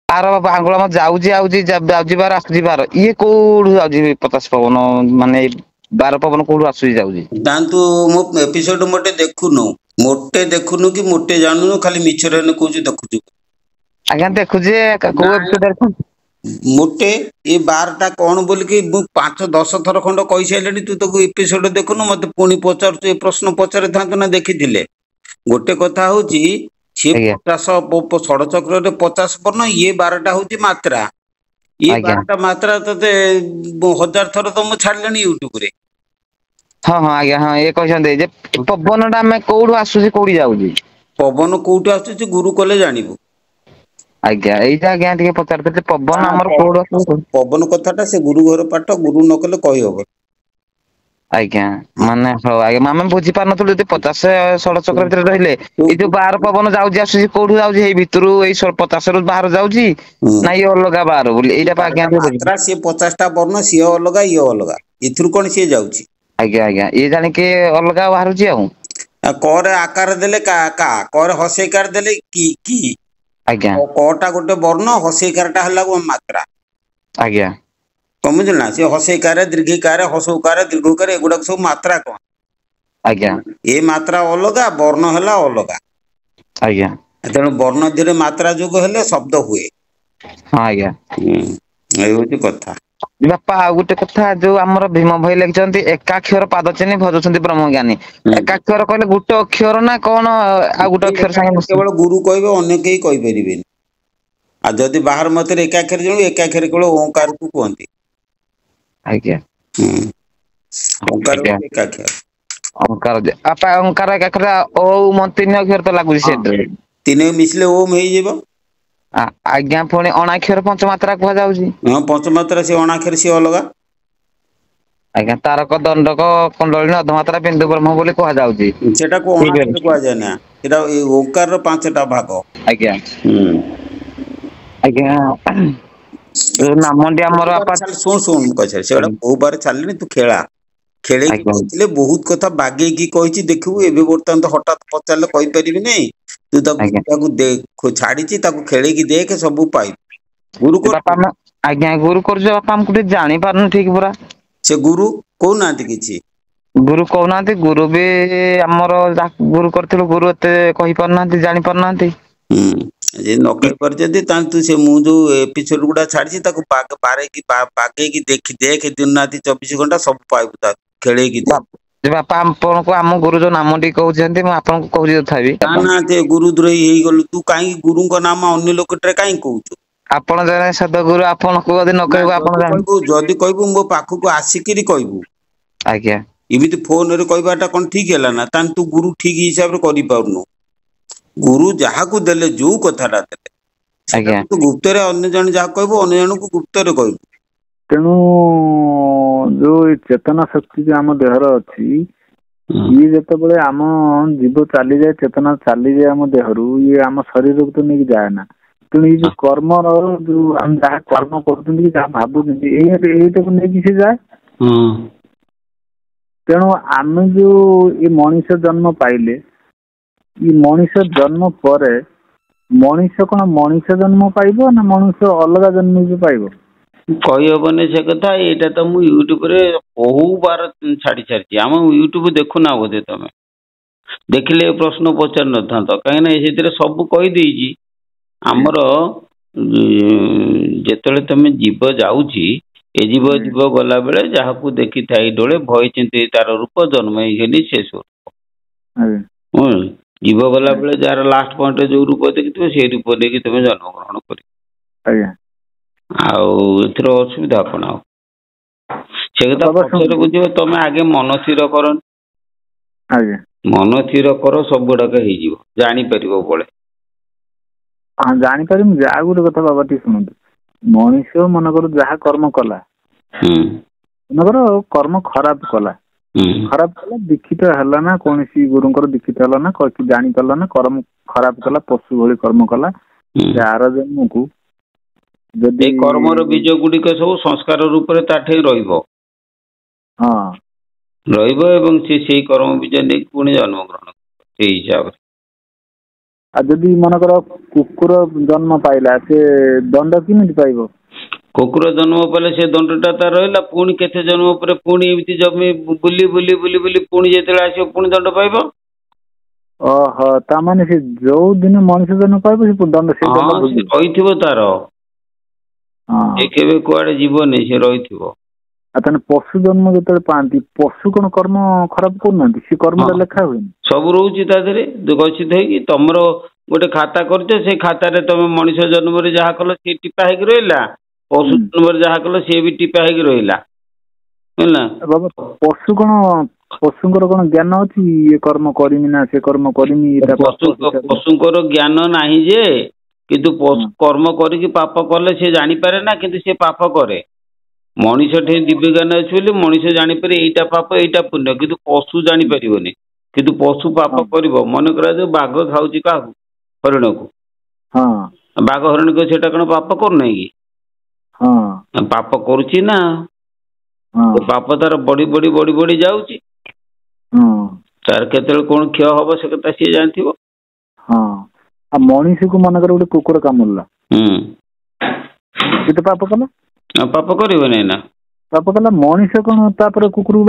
ଆର ଆଙ୍ଗୁଳ ଆମ ଯାଉଛି ଆଉଛି ଯାଉଛି ବାର ଆସୁଛି ବାର ଇଏ କୋଉଠୁ ଯାଉଛି 50 ପବନ ମାନେ 12 ପବନ କୋଉଠୁ ଆସୁଛି ଯାଉଛି। ଦାନ୍ତୁ ମୋ ଏପିସୋଡ ମୋଟେ ଦେଖୁନୁ କି ମୋଟେ ଜାଣୁନୁ ଖାଲି ମିଛରେ କହୁଛୁ ଦେଖୁଛୁ। ଆଜ୍ଞା ଦେଖୁଛି କୋଉ ଏପିସୋଡ ମୋଟେ ଏ 12ଟା କଣ ବୋଲିକି ମୁଁ 5-10 ଥର ଖଣ୍ଡ କହିସାରିଲେଣି ତୁ ତାକୁ ଏପିସୋଡ ଦେଖୁନୁ ମତେ ପୁଣି ପଚାରୁଛୁ ଏ ପ୍ରଶ୍ନ ପଚାରିଥାନ୍ତୁ ନା ଦେଖିଥିଲେ। ଗୋଟେ କଥା ହଉଛି ସିଏ ଆଜ୍ଞା 50 ଷଡଚକ୍ରରେ 50 ବର୍ଣ୍ଣ ଇଏ 12ଟା ହଉଛି ମାତ୍ରା। ଇଏ ଆଜ୍ଞା 12ଟା ମାତ୍ରା ତତେ 1000 ଥର ତ ମୁଁ ଛାଡିଲେଣି ୟୁଟ୍ୟୁବ ରେ। ହଁ ହଁ ଆଜ୍ଞା ହଁ ଇଏ କହିଛନ୍ତି ଯେ ପବନ ଟା ଆମେ କୋଉଠୁ ଆସୁଛି କୋଉଠି ଯାଉଛି। ପବନ କୋଉଠୁ ଆସୁଛି ଗୁରୁ କଲେ ଜାଣିବୁ। ଆଜ୍ଞା ଏଇଟା ଆଜ୍ଞା ଟିକେ ପଚାରୁଥିଲେ ପବନ ଆମର ହଁ କୋଉଠୁ ଆସୁଛି। ପବନ କଥାଟା ସେ ଗୁରୁ ଘର ପାଠ ଗୁରୁ ନ କଲେ କହିହବ। ଆଜ୍ଞା ମାନେ ହଉ ଆଜ୍ଞା ଆମେ ବୁଝି ପାରୁନଥିଲୁ ଯଦି 50 ଷଡଚକ୍ର ଭିତରେ ରହିଲେ ଏଇ ଯୋଉ 12 ପବନ ଯାଉଛି ଆସୁଛି କୋଉଠୁ ଯାଉଛି ଏଇ ଭିତରୁ ଏଇ 50 ରୁ ବାହାର ଯାଉଛି ନା ଇଏ ଅଲଗା ବାର ବୋଲି ଏଇଟା ଆଜ୍ଞା ଟିକେ ବୁଝ। ମାତ୍ରା ସିଏ 50ଟା ବର୍ଣ୍ଣ ସିଏ ଅଲଗା ଇଏ ଅଲଗା ଏଥିରୁ କଣ ସିଏ ଯାଉଛି। ଆଜ୍ଞା ଆଜ୍ଞା ଇଏ ଜାଣିକି ଅଲଗା ବାହାରୁଛି ଆଉ। କରେ ଆକାର ଦେଲେ କା କରେ ହସେଇକାର ଦେଲେ କି। ଆଜ୍ଞା କଟା ଗୋଟେ ବର୍ଣ୍ଣ ହସେଇକାରଟା ହେଲା ମାତ୍ରା। ଆଜ୍ଞା କଣ ବୁଝିଲୁ ନା ସେ ହସେଇକାରେ ଦୀର୍ଘିକାରେ ହସଉକାରେ ଦୀର୍ଘଉକାରେ ଏଗୁଡାକ ସବୁ ମାତ୍ରା କଣ। ଆଜ୍ଞା ଏ ମାତ୍ରା ଅଲଗା ବର୍ଣ୍ଣ ହେଲା ଅଲଗା। ଆଜ୍ଞା ତେଣୁ ବର୍ଣ୍ଣ ଧିରେ ମାତ୍ରା ଯୋଗ ହେଲେ ଶବ୍ଦ ହୁଏ। ହଁ ଆଜ୍ଞା ଏଇ ହଉଛି କଥା। ବାପା ଆଉ ଗୋଟେ କଥା ଯୋଉ ଆମର ଭୀମ ଭୋଇ ଲେଖିଛନ୍ତି ଏକାକ୍ଷର ପାଦ ଚିହ୍ନି ଭଜୁଛନ୍ତି ବ୍ରହ୍ମଜ୍ଞାନୀ। ଏକାକ୍ଷର କହିଲେ ଗୋଟେ ଅକ୍ଷର ନା କଣ ଆଉ ଗୋଟେ ଅକ୍ଷର ସାଙ୍ଗେ ମିଶି କେବଳ ଗୁରୁ କହିବେ ଅନ୍ୟ କେହି କହିପାରିବେନି। ଆଉ ଯଦି ବାହାର ମତରେ ଏକାକ୍ଷର ଜାଣିବୁ ଏକାକ୍ଷର କେବଳ ଓଁକାରକୁ କୁହନ୍ତି। ଆଜ୍ଞା ଓଁକାର ହଉଛି ଏକାକ୍ଷର। ଓଁକାର ବାପା ଓଁକାର ଏକାକ୍ଷର ଓଉ ତିନି ଅକ୍ଷର ତ ଲାଗୁଛି ହଁ ସେଇଥିରେ। ତିନି ମିଶିଲେ ଓମ୍ ହେଇଯିବ। ଆଜ୍ଞା ପୁଣି ଅଣାକ୍ଷର ପଞ୍ଚ ମାତ୍ରା କୁହାଯାଉଛି। ହଁ ପଞ୍ଚମାତ୍ରା ସିଏ ଅଣାକ୍ଷର ସିଏ ଅଲଗା। ଆଜ୍ଞା ତାରକ ଦଣ୍ଡକ କୁଣ୍ଡଳିନୀ ଅଧମାତ୍ରା ବିନ୍ଦୁ ବ୍ରହ୍ମ ବୋଲି କୁହାଯାଉଛି। ସେଟାକୁ ଠିକ ଅଣାକ୍ଷର ଅଛି କୁହାଯାଏ ନା ସେଟା ଏଇ ଓଁକାରର 5ଟା ଭାଗ। ଆଜ୍ଞା ହୁଁ ଆଜ୍ଞା ନାମଟି ଆମର ବାପା ଶୁଣୁ ମୁଁ କହିସାରେ ସେଗୁଡା କୋଉ ବାର ଛାଡିଲେଣି ତୁ ଖେଳା ଖେଳେଇକି ଆଜ୍ଞା କହିଥିଲେ ବହୁତ କଥା ବାଗେଇକି କହିଛି ଦେଖିବୁ ଏବେ ବର୍ତ୍ତମାନ ତ ହଠାତ୍ ପଚାରିଲେ କହିପାରିବି ନାଇଁ। ତୁ ଆଜ୍ଞା ତାକୁ ଛାଡିଛି ତାକୁ ଖେଳେଇକି ଦେଖେ ସବୁ ପାଇବୁ। ଗୁରୁ ବାପା କରୁଛୁ ଆମେ ଆଜ୍ଞା ଗୁରୁ କରୁଛୁ ବାପା ଆମକୁ ଟିକେ ଜାଣି ପାରୁନୁ ଠିକ ପୁରା। ସେ ଗୁରୁ କହୁନାହାନ୍ତି କିଛି। ଗୁରୁ କହୁନାହାନ୍ତି ଗୁରୁ ବି ଆମର ଗୁରୁ କରିଥିଲୁ ଗୁରୁ ଏତେ କହିପାରୁନାହାନ୍ତି ଜାଣି ପାରୁନାହାନ୍ତି। ହୁଁ ଯଦି ନ କହି ପାରୁଛନ୍ତି ତାହେଲେ ତୁ ସେ ମୁଁ ଯୋଉ ଏପିସୋଡ ଗୁଡା ଛାଡିଛି ତାକୁ ବାଗେଇକି ଦେଖେ ଦିନ ରାତି 24 ଘଣ୍ଟା ସବୁ ପାଇବୁ ତାକୁ ଖେଳେଇକି ଦେଖ। ବାପା ଆପଣଙ୍କୁ ଆମ ଗୁରୁ ଯୋଉ ନାମ ଟିକେ କହୁଛନ୍ତି ମୁଁ ଆପଣଙ୍କୁ କହୁଛି ତଥାପି ଆପଣ ନା ଗୁରୁଦ୍ରୋହୀ ହେଇଗଲୁ ତୁ କାହିଁକି ଗୁରୁଙ୍କ ନାମ ଅନ୍ୟ ଲୋକଟାରେ କାହିଁକି କହୁଛୁ। ଆପଣ ଜଣେ ସଦଗୁରୁ ଆପଣଙ୍କୁ ଯଦି ନ ନା କହିବୁ ଆପଣ ଯଦି କହିବୁ ମୋ ପାଖକୁ ଆସିକିରି କହିବୁ। ଆଜ୍ଞା ଏମିତି ଫୋନରେ କହିବାଟା କଣ ଠିକ ହେଲା ନା ତାହେଲେ ତୁ ଗୁରୁ ଠିକ ହିସାବରେ କରିପାରୁନୁ। ଗୁରୁ ଯାହାକୁ ଦେଲେ ଯୋଉ କଥାଟା ଦେଲେ ଆଜ୍ଞା ସେଟାକୁ ତୁ ଗୁପ୍ତରେ ଅନ୍ୟ ଜଣେ ଯାହା କହିବୁ ଅନ୍ୟ ଜଣଙ୍କୁ ଗୁପ୍ତରେ କହିବୁ। ତେଣୁ ଯୋଉ ଏଇ ଚେତନା ଶକ୍ତି ଯୋଉ ଆମ ଦେହରେ ଅଛି ଇଏ ଯେତେବେଳେ ଆମ ଜୀବ ଚାଲିଯାଏ ଚେତନା ଚାଲିଯାଏ ଆମ ଦେହରୁ ଇଏ ଆମ ଶରୀରକୁ ତ ନେଇକି ଯାଏ ନା। ତେଣୁ ଏଇ ଯୋଉ କର୍ମର ଯୋଉ ଆମେ ଯାହା କର୍ମ କରୁଛନ୍ତି କି ଯାହା ଭାବୁଛନ୍ତି ଏଇଟାକୁ ନେଇକି ସେ ଯାଏ। ହଁ ତେଣୁ ଆମେ ଯୋଉ ଏଇ ମଣିଷ ଜନ୍ମ ପାଇଲେ ଏଇ ମଣିଷ ଜନ୍ମ ପରେ ମଣିଷ କଣ ମଣିଷ ଜନ୍ମ ପାଇବ ନା ମଣିଷ ଅଲଗା ଜନ୍ମ ବି ପାଇବ। କହିହବନି ସେ କଥା ଏଇଟା ତ ମୁଁ ୟୁଟ୍ୟୁବରେ ବହୁ ବାର ଛାଡି ସାରିଛି ଆମ ୟୁଟ୍ୟୁବ ଦେଖୁନା ବୋଧେ ତମେ ଦେଖିଲେ ଏ ପ୍ରଶ୍ନ ପଚାରି ନଥାନ୍ତ କାହିଁକି ନା ସେଥିରେ ସବୁ କହିଦେଇଛି। ଆଜ୍ଞା ଆମର ଯେତେବେଳେ ତମେ ଜୀବ ଯାଉଛି ଏ ଆଜ୍ଞା ଯିବ ଗଲା ବେଳେ ଯାହାକୁ ଦେଖିଥାଏ ଡୋଳେ ଭୟ ଚିନ୍ତି ତାର ରୂପ ଜନ୍ମ ହେଇଗଲି ସେ ସ୍ୱରୂପ। ଆଜ୍ଞା ହୁଁ ଯିବ ଗଲା ବେଳେ ଯାହାର ଲାଷ୍ଟ ପଏଣ୍ଟରେ ଯୋଉ ରୂପ ଦେଖିଥିବ ସେଇ ରୂପ ନେଇକି ତମେ ଜନ୍ମଗ୍ରହଣ କରିବ। ଆଜ୍ଞା ଆଉ ଏଥିର ଅସୁବିଧା କଣ ଆଉ ସେ କଥା ବାବା ଶୁଣ ପଛରେ ବୁଝିବ ତମେ ଆଗେ ମନ ସ୍ଥିର କର। ଆଜ୍ଞା ମନ ଥିର କର ସବୁ ଗୁଡାକ ହେଇଯିବ ଜାଣିପାରିବ ବଳେ। ହଁ ଜାଣିପାରିମୁ ଯେ ଆଉ ଗୋଟେ କଥା ବାବା ଟିକେ ଶୁଣନ୍ତୁ ମଣିଷ ମନେକର ଯାହା କର୍ମ କଲା ହୁଁ ମନେକର କର୍ମ ଖରାପ କଲା ହୁଁ ଖରାପ କଲା ଦୀକ୍ଷିତ ହେଲା ନା କୌଣସି ଗୁରୁଙ୍କର ଦୀକ୍ଷିତ ହେଲା ନା ଜାଣି ପାରିଲା ନା କର୍ମ ଖରାପ କଲା ପଶୁ ଭଳି କର୍ମ କଲା ହୁଁ ସେ ଆର ଜନ୍ମକୁ ଏଇ କର୍ମର ବୀଜ ଗୁଡିକ ସବୁ ସଂସ୍କାର ରୂପରେ ତା ଠେଇ ରହିବ। ହଁ ରହିବ ଏବଂ ସେ ସେଇ କର୍ମ ବୀଜ ନେଇକି ପୁଣି ଜନ୍ମଗ୍ରହଣ କରିବ ସେଇ ହିସାବରେ। ଆଉ ଯଦି ମନେକର କୁକୁର ଜନ୍ମ ପାଇଲା ସେ ଦଣ୍ଡ କେମିତି ପାଇବ? କୁକୁର ଜନ୍ମ ପାଇଲେ ସେ ଦଣ୍ଡଟା ତାର ରହିଲା, ପୁଣି କେତେ ଜନ୍ମ ପରେ ପୁଣି ଏମିତି ଜମି ବୁଲି ବୁଲି ବୁଲି ବୁଲି ପୁଣି ଯେତେବେଳେ ଆସିବ ପୁଣି ଦଣ୍ଡ ପାଇବ। ଓହୋ, ତାମାନେ ସେ ଯୋଉ ଦିନ ମଣିଷ ଜନ୍ମ ପାଇବ ସେ ଦଣ୍ଡ ସେଇ ଦଣ୍ଡ ହଁ, ସେ ଭୋଗିବ। ରହିଥିବ ତାର, ହଁ। ସେ କେବେ କୁଆଡେ ଯିବନି, ସେ ରହିଥିବ। ଆଉ ତାହେଲେ ପଶୁ ଜନ୍ମ ଯେତେବେଳେ ପାଆନ୍ତି ପଶୁ କଣ କର୍ମ ଖରାପ କରୁନାହାନ୍ତି? ସେ କର୍ମଟା ହଁ, ଲେଖା ହୁଏନି? ସବୁ ରହୁଛି ତା ଦେହରେ ଗଚ୍ଛିତ ହେଇକି। ତମର ଗୋଟେ ଖାତା କରିଛ, ସେଇ ଖାତାରେ ତମେ ମଣିଷ ଜନ୍ମରେ ଯାହା କଲ ସିଏ ଟିପା ହେଇକି ରହିଲା, ପଶୁ ଜନ୍ମରେ ଯାହା କଲ ସିଏ ବି ଟିପା ହେଇକି ରହିଲା, ହେଲା। ବାବା ପଶୁ କଣ, ପଶୁଙ୍କର କଣ ଜ୍ଞାନ ଅଛି ଇଏ କର୍ମ କରିମି ନା ସେ କର୍ମ କରିମି ଏଇଟା ପାପ ସେଇଟା? ପଶୁଙ୍କର ଜ୍ଞାନ ନାହିଁ ଯେ, କିନ୍ତୁ ପଶୁ କର୍ମ କରିକି ପାପ କଲେ ସେ ଜାଣିପାରେ ନା, କିନ୍ତୁ ସେ ପାପ କରେ। ମଣିଷ ଠି ଦିବ୍ୟ ଜ୍ଞାନ ଅଛି ବୋଲି ମଣିଷ ଜାଣିପାରେ ଏଇଟା ପାପ ଏଇଟା ପୁଣ୍ୟ, କିନ୍ତୁ ପଶୁ ଜାଣିପାରିବନି। କିନ୍ତୁ ପଶୁ ପାପ କରିବ। ମନେ କରାଯାଉ ବାଘ ଖାଉଛି କାହାକୁ? ହରିଣକୁ। ହଁ ବାଘ ହରିଣ କହିବ ସେଇଟା କଣ ପାପ କରୁନାହିଁ କି? ହଁ ପାପ କରୁଛି ନା। ହଁ ପାପ ତାର ବଢି ବଢି ବଢି ବଢି ଯାଉଛି। ହଁ ତାର କେତେବେଳେ କଣ କ୍ଷୟ ହବ ସେ କଥା ସିଏ ଜାଣିଥିବ। ହଁ। ଆଉ ମଣିଷକୁ ମନେକର ଗୋଟେ କୁକୁର କାମୁଡ଼ିଲା, ସେ ତ ପାପ କଲା। ପାପ କରିବନି ନା। ପାପ କଲା, ମଣିଷ କଣ ତାପରେ କୁକୁରକୁ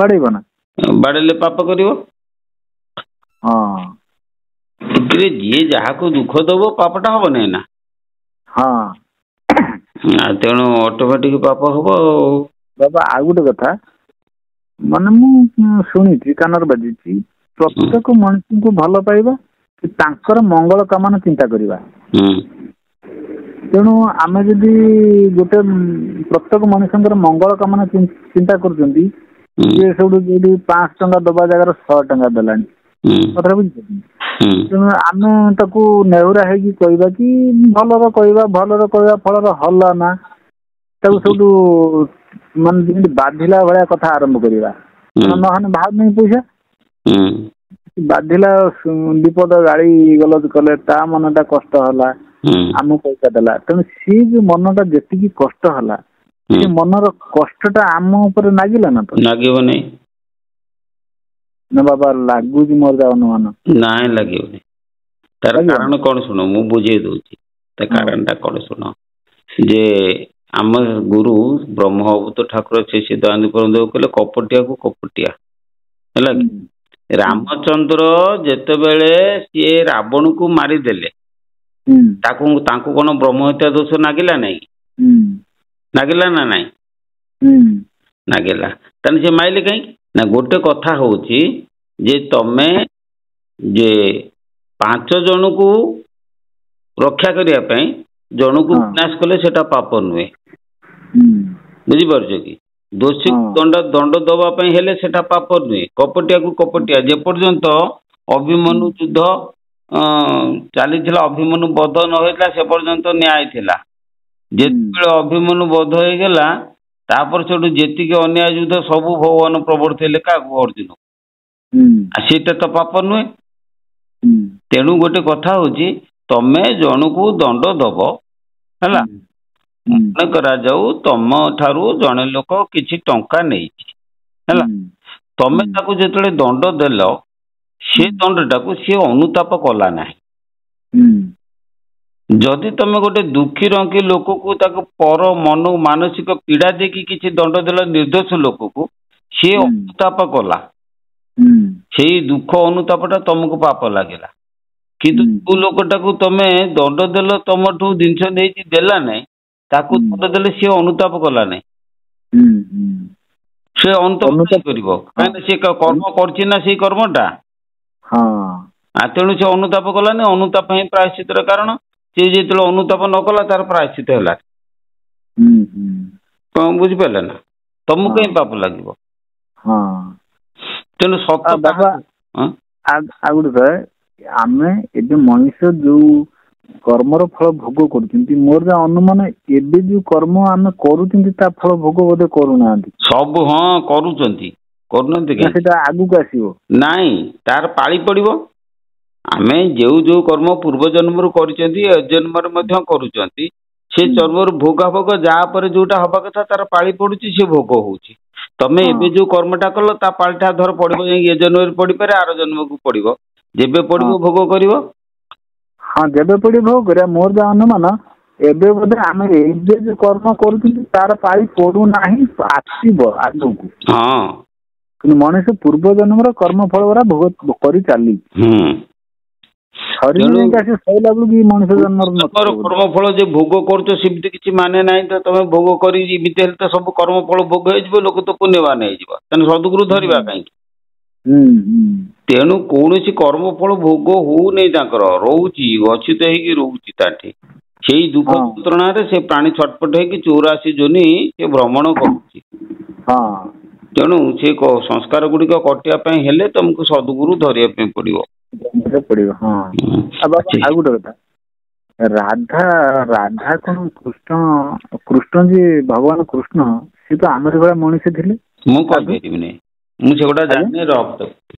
ବାଡେଇବ ନା? ବାଡେଇଲେ ପାପ କରିବ। ହଁ। ଏଥିରେ ଯିଏ ଯାହାକୁ ଦୁଃଖ ଦବ ପାପଟା ହବ ନାଇଁ ନା। ହଁ। ତେଣୁ ଅଟୋମେଟିକ ପାପ ହବ ଆଉ। ବାବା ଆଉ ଗୋଟେ କଥା, ମାନେ ମୁଁ ଶୁଣିଛି କାନରେ ବାଜିଛି, ପ୍ରତ୍ୟେକ ମଣିଷଙ୍କୁ ଭଲ ପାଇବା କି ତାଙ୍କର ମଙ୍ଗଳ କାମନା ଚିନ୍ତା କରିବା। ତେଣୁ ଆମେ ଯଦି ଗୋଟେ ପ୍ରତ୍ୟେକ ମଣିଷଙ୍କର ମଙ୍ଗଳ କାମନା ଚିନ୍ତା କରୁଛନ୍ତି, ସିଏ ସବୁଠୁ ଯୋଉଠି 500 ଟଙ୍କା ଦବା ଜାଗାରେ 100 ଟଙ୍କା ଦେଲାଣି। କଥାଟା ବୁଝିପାରୁଛନ୍ତି? ତେଣୁ ଆମେ ତାକୁ ନେହୁରା ହେଇକି କହିବା କି ଭଲରେ କହିବା ଫଳରେ ହଲ ନା ତାକୁ ସବୁଠୁ ମାନେ ଯେମିତି ବାଧିଲା ଭଳିଆ କଥା ଆରମ୍ଭ କରିବା, ନହେଲେ ବାହାରୁନି ପଇସା। ବାଧିଲା, ବିପଦ ଗାଳି ଗଲଜ କଲେ, ତା ମନଟା କଷ୍ଟ ହେଲା, ଆମକୁ ପଇସା ଦେଲା। ତେଣୁ ସିଏ ଯୋଉ ମନଟା ଯେତିକି କଷ୍ଟ ହେଲା, ସେ ମନର କଷ୍ଟଟା ଆମ ଉପରେ ଲାଗିଲା ନା? ତ ଲାଗିବନି ନା ବାବା ଲାଗୁଛି ମୋର ଯାହା ଅନୁମାନ। ନାଇଁ ଲାଗିବନି। ତାର କାରଣ କଣ ଶୁଣ, ମୁଁ ବୁଝେଇ ଦଉଛି ତା କାରଣଟା କଣ ଶୁଣ। ଯେ ଆମ ଗୁରୁ ବ୍ରହ୍ମଅବତାର ଠାକୁର ସେ ସିଦ୍ଧାନ୍ତ କହିଲେ କପଟିଆକୁ କପଟିଆ, ହେଲା କି? ରାମଚନ୍ଦ୍ର ଯେତେବେଳେ ସିଏ ରାବଣକୁ ମାରିଦେଲେ, ତାଙ୍କୁ କଣ ବ୍ରହ୍ମ ହତ୍ୟା ଦୋଷ ନାଗିଲା ନାଇଁ? ନାଗିଲା ନା ନାଇଁ? ନାଗିଲା। ତାହେଲେ ସେ ମାଇଲେ କାହିଁକି? ନା ଗୋଟେ କଥା ହଉଛି ଯେ ତମେ ଯେ 5 ଜଣକୁ ରକ୍ଷା କରିବା ପାଇଁ ଜଣକୁ ବିନାଶ କଲେ ସେଟା ପାପ ନୁହେଁ। ବୁଝିପାରୁଛ କି? ଦୋଷୀ ଦଣ୍ଡ ଦବା ପାଇଁ ହେଲେ ସେଟା ପାପ ନୁହେଁ। କପଟିଆକୁ କପଟିଆ, ଯେପର୍ଯ୍ୟନ୍ତ ଅଭିମନ୍ୟୁ ଯୁଦ୍ଧ ଚାଲିଥିଲା, ଅଭିମନ୍ୟୁ ବଧ ନ ହେଇଥିଲା ସେ ପର୍ଯ୍ୟନ୍ତ ନ୍ୟାୟ ଥିଲା। ଯେତେବେଳେ ଅଭିମନ୍ୟୁ ବଧ ହେଇଗଲା, ତାପରେ ସେଠୁ ଯେତିକି ଅନ୍ୟାୟ ଯୁଦ୍ଧ ସବୁ ଭଗବାନ ପ୍ରବର୍ତ୍ତେଇଲେ କାହାକୁ? ଅର୍ଜୁନ। ଆଉ ସେଇଟା ତ ପାପ ନୁହେଁ। ତେଣୁ ଗୋଟେ କଥା ହଉଛି, ତମେ ଜଣକୁ ଦଣ୍ଡ ଦବ, ହେଲା, ମନେ କରାଯାଉ ତମ ଠାରୁ ଜଣେ ଲୋକ କିଛି ଟଙ୍କା ନେଇଛି, ହେଲା, ତମେ ତାକୁ ଯେତେବେଳେ ଦଣ୍ଡ ଦେଲ, ସେ ଦଣ୍ଡଟାକୁ ସିଏ ଅନୁତାପ କଲା ନାହିଁ। ଯଦି ତମେ ଗୋଟେ ଦୁଃଖୀ ରଙ୍କି ଲୋକକୁ ତାକୁ ପର ମନ ମାନସିକ ପୀଡା ଦେଇକି କିଛି ଦଣ୍ଡ ଦେଲ ନିର୍ଦ୍ଦୋଷ ଲୋକକୁ, ସିଏ ଅନୁତାପ କଲା, ସେଇ ଦୁଃଖ ଅନୁତାପଟା ତମକୁ ପାପ ଲାଗିଲା। କିନ୍ତୁ ଯୋଉ ଲୋକଟାକୁ ତମେ ଦଣ୍ଡ ଦେଲ, ତମଠୁ ଜିନିଷ ନେଇକି ଦେଲା ନାହିଁ, ତାକୁ ଦଣ୍ଡ ଦେଲେ ସିଏ ଅନୁତାପ କଲା ନାହିଁ। ସେ ଅନୁତାପ କାହିଁ କରିବ? କାହିଁକିନା ସେ କର୍ମ କରିଛି ନା ସେଇ କର୍ମଟା। ତେଣୁ ସେ ଅନୁତାପ କଲାନି। ଅନୁତାପ ହିଁ ପ୍ରାୟଶ୍ଚିତ୍ତର କାରଣ। ସେ ଯେତେବେଳେ ଅନୁତାପ ନ କଲା, ତାର ପ୍ରାୟଶ୍ଚିତ ହେଲା। କଣ ବୁଝିପାରିଲେ ନା? ତମକୁ କାହିଁ ପାପ ଲାଗିବ? ତେଣୁ ସତ ଆଉ ଗୋଟେ, ଆମେ ଏବେ ମଣିଷ ଯୋଉ କର୍ମର ଫଳ ଭୋଗ କରୁଛନ୍ତି, ମୋର ଯାହା ଅନୁମାନ ଏବେ ଯୋଉ କର୍ମ ଆମେ କରୁଛନ୍ତି ତା ଫଳ ଭୋଗ ବୋଧେ କରୁନାହାନ୍ତି। ସବୁ କରୁଛନ୍ତି, କରୁନାହାନ୍ତି କାହିଁ? ସେଟା ଆଗକୁ ଆସିବ। ନାଇଁ, ତାର ପାଳି ପଡିବ। ଆମେ ଯୋଉ କର୍ମ ପୂର୍ବ ଜନ୍ମରୁ କରିଛନ୍ତି, ଏ ଜନ୍ମରେ ମଧ୍ୟ କରୁଛନ୍ତି, ସେ ଜନ୍ମରୁ ଭୋଗ ଭୋଗ ଯାହା ପରେ ଯୋଉଟା ହବା କଥା ତାର ପାଳି ପଡୁଛି, ସେ ଭୋଗ ହଉଛି। ତମେ ଏବେ ଯୋଉ କର୍ମଟା କଲ, ତା ପାଳିଟା ଧର ପଡିବ, ଯାଇକି ଏ ଜନ୍ମରେ ପଡିପାରେ, ଆର ଜନ୍ମକୁ ପଡିବ। ଯେବେ ପଡିବ ଭୋଗ କରିବ। ହଁ ଯେବେ ପଡିବ ଭୋଗ କରିବା। ମୋର ଯାହା ଅନୁମାନ ଏବେ ବୋଧେ ଆମେ ଏବେ ଯୋଉ କର୍ମ କରୁଛନ୍ତି ତାର ପାଳି ପଡୁନାହିଁ, ଆସିବ ଆଗକୁ। ହଁ କିନ୍ତୁ ମଣିଷ ପୂର୍ବ ଜନ୍ମର କର୍ମ ଫଳ ଗୁରା ଭୋଗ କରି ଚାଲିଛି। ଶରୀର ଯାଇକି ଆସି ସଇଲା ବେଳକୁ ମଣିଷ ଜନ୍ମର କର୍ମ ଫଳ ଯେ ଭୋଗ କରୁଛ ସେମିତି କିଛି ମାନେ ନାହିଁ ତ। ତମେ ଭୋଗ କରି ଏମିତି ହେଲେ ତ ସବୁ କର୍ମ ଫଳ ଭୋଗ ହେଇଯିବ, ଲୋକ ତ ପୁଣ୍ୟବାନ ହେଇଯିବ। ତେଣୁ ସଦଗୁରୁ ଧରିବା କାହିଁକି? ତେଣୁ କୌଣସି କର୍ମ ଫଳ ଭୋଗ ହଉନି, ତାଙ୍କର ରହୁଛି, ଗଚ୍ଛିତ ହେଇକି ରହୁଛି ତାଠି। ସେଇ ଦୁଃଖ ଯନ୍ତ୍ରଣାରେ ସେ ପ୍ରାଣୀ ଛଟପଟ ହେଇକି 84 ଯୋନି ସେ ଭ୍ରମଣ କରୁଛି। ତେଣୁ ସେ ସଂସ୍କାର ଗୁଡିକ କଟିବା ପାଇଁ ହେଲେ ତମକୁ ସଦଗୁରୁ ଧରିବା ପାଇଁ ପଡିବ। ହଁ। ଆଉ ଗୋଟେ କଥା, ରାଧା ରାଧା କଣ କୃଷ୍ଣ ଯେ ଭଗବାନ କୃଷ୍ଣ ସେ ତ ଆମରି ଭଳିଆ ମଣିଷ ଥିଲେ। ମୁଁ କହିପାରିବିନି, ମୁଁ ସେଗୁଡା ଜାଣିନି। ରଖ।